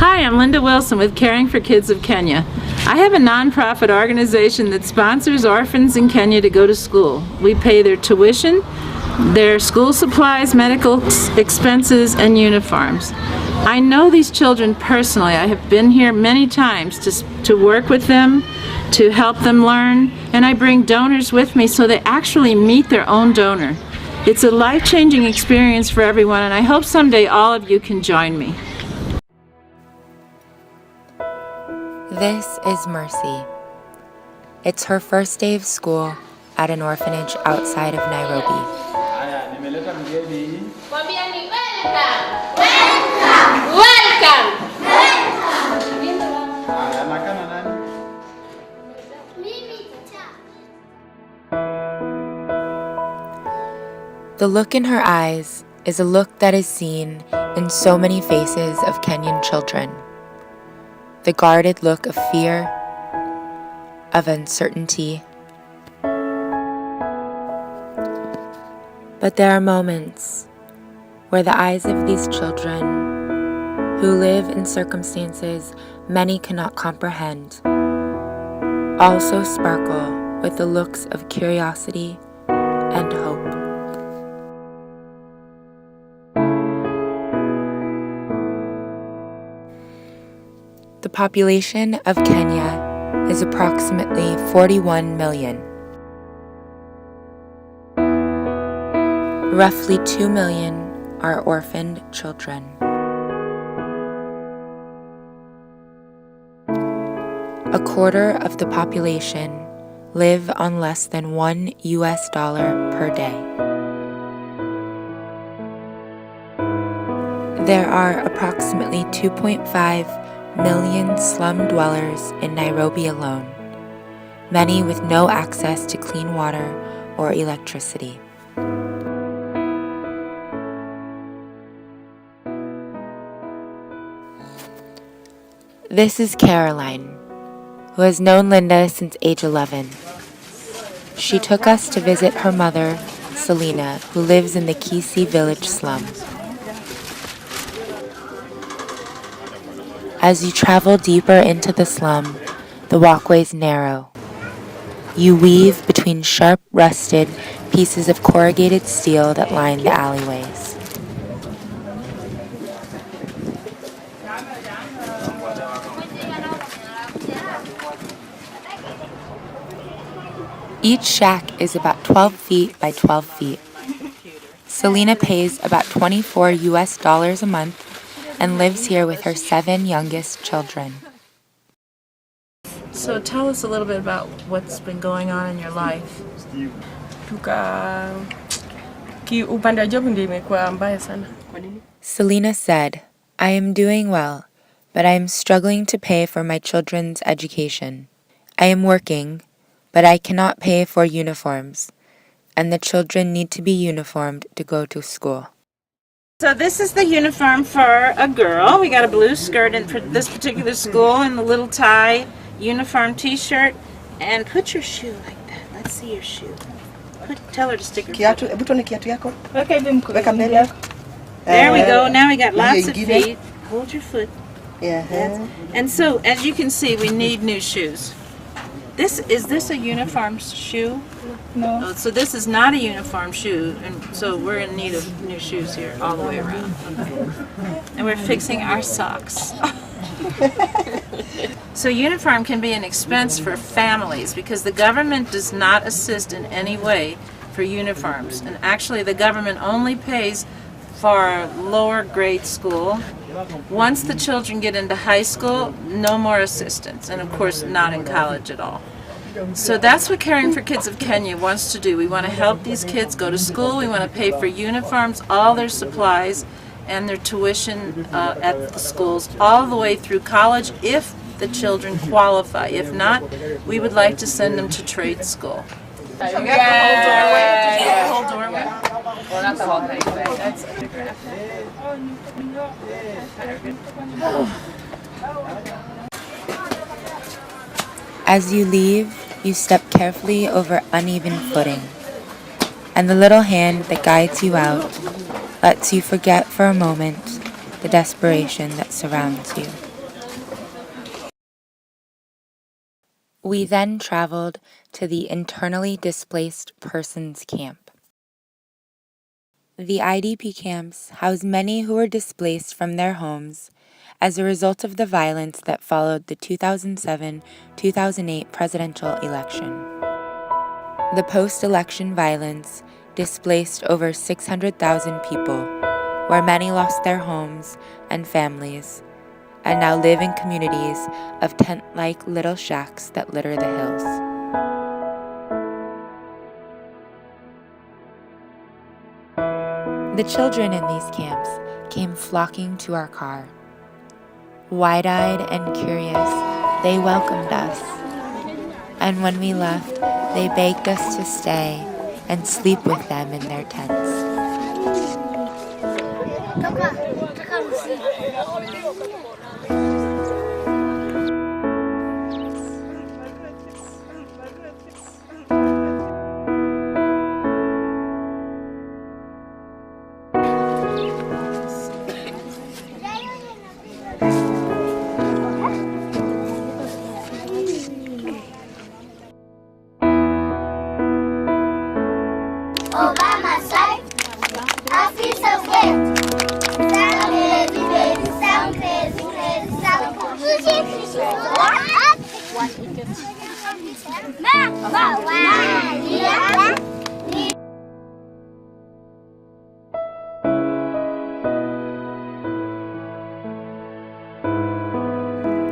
Hi, I'm Linda Wilson with Caring for Kids of Kenya. I have a nonprofit organization that sponsors orphans in Kenya to go to school. We pay their tuition, their school supplies, medical expenses, and uniforms. I know these children personally. I have been here many times to work with them, to help them learn, and I bring donors with me so they actually meet their own donor. It's a life-changing experience for everyone, and I hope someday all of you can join me. This is Mercy. It's her first day of school at an orphanage outside of Nairobi. The look in her eyes is a look that is seen in so many faces of Kenyan children. The guarded look of fear, of uncertainty. But there are moments where the eyes of these children, who live in circumstances many cannot comprehend, also sparkle with the looks of curiosity and hope. The population of Kenya is approximately 41 million. Roughly 2 million are orphaned children. A quarter of the population live on less than $1 per day. There are approximately 2.5 million slum dwellers in Nairobi alone, many with no access to clean water or electricity. This is Caroline, who has known Linda since age 11. She took us to visit her mother, Selena, who lives in the Kisii village slum. As you travel deeper into the slum, the walkways narrow. You weave between sharp, rusted pieces of corrugated steel that line the alleyways. Each shack is about 12 feet by 12 feet. Selena pays about $24 a month and lives here with her 7 youngest children. So tell us a little bit about what's been going on in your life. Selena said, "I am doing well, but I am struggling to pay for my children's education. I am working, but I cannot pay for uniforms, and the children need to be uniformed to go to school." So this is the uniform for a girl. We got a blue skirt in this particular school and a little tie, uniform t-shirt, and put your shoe like that. Let's see your shoe. Tell her to stick her foot. Okay, there we go. Now we got lots of feet. Hold your foot. Yeah. And so, as you can see, we need new shoes. Is this a uniform shoe? No. Oh, so this is not a uniform shoe, and so we're in need of new shoes here all the way around. And we're fixing our socks. So uniform can be an expense for families because the government does not assist in any way for uniforms. And actually the government only pays for lower grade school. Once the children get into high school, no more assistance, and of course not in college at all. So that's what Caring for Kids of Kenya wants to do. We want to help these kids go to school. We want to pay for uniforms, all their supplies, and their tuition at the schools, all the way through college if the children qualify. If not, we would like to send them to trade school. You got the whole doorway? Well, not the whole thing, but that's a photograph. As you leave, you step carefully over uneven footing, and the little hand that guides you out lets you forget for a moment the desperation that surrounds you. We then traveled to the internally displaced persons camp. The IDP camps house many who were displaced from their homes as a result of the violence that followed the 2007-2008 presidential election. The post-election violence displaced over 600,000 people, where many lost their homes and families, and now live in communities of tent-like little shacks that litter the hills. The children in these camps came flocking to our car. Wide-eyed and curious, they welcomed us. And when we left, they begged us to stay and sleep with them in their tents.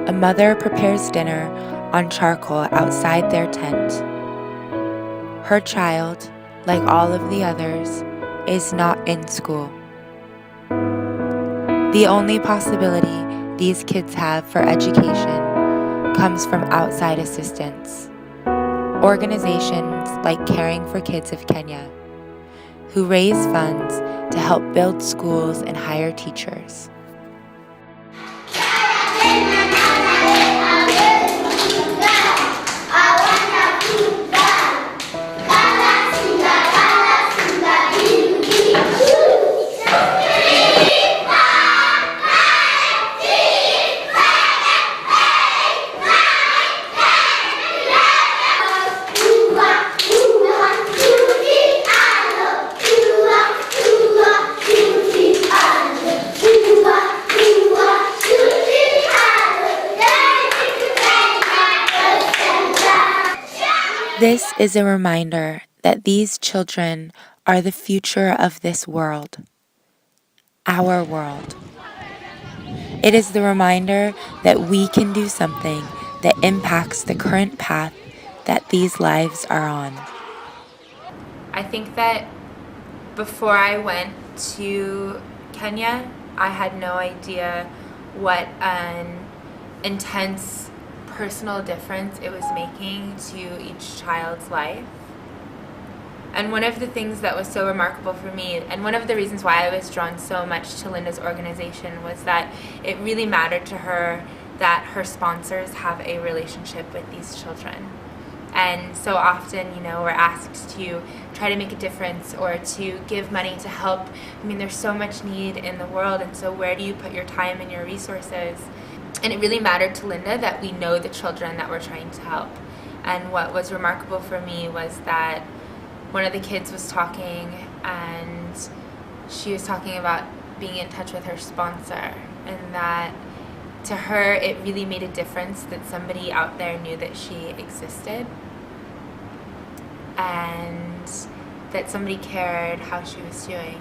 A mother prepares dinner on charcoal outside their tent. Her child, like all of the others, is not in school. The only possibility these kids have for education comes from outside assistance. Organizations like Caring for Kids of Kenya, who raise funds to help build schools and hire teachers. This is a reminder that these children are the future of this world, our world. It is the reminder that we can do something that impacts the current path that these lives are on. I think that before I went to Kenya, I had no idea what an intense personal difference it was making to each child's life. And one of the things that was so remarkable for me, and one of the reasons why I was drawn so much to Linda's organization, was that it really mattered to her that her sponsors have a relationship with these children. And so often, we're asked to try to make a difference or to give money to help. I mean, there's so much need in the world, and so where do you put your time and your resources? And it really mattered to Linda that we know the children that we're trying to help. And what was remarkable for me was that one of the kids was talking, and she was talking about being in touch with her sponsor, and that to her it really made a difference that somebody out there knew that she existed, and that somebody cared how she was doing.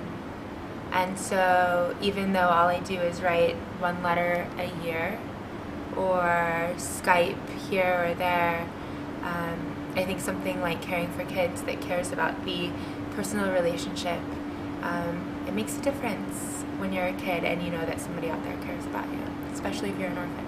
And so even though all I do is write one letter a year or Skype here or there, I think something like Caring for Kids that cares about the personal relationship, it makes a difference when you're a kid and you know that somebody out there cares about you, especially if you're an orphan.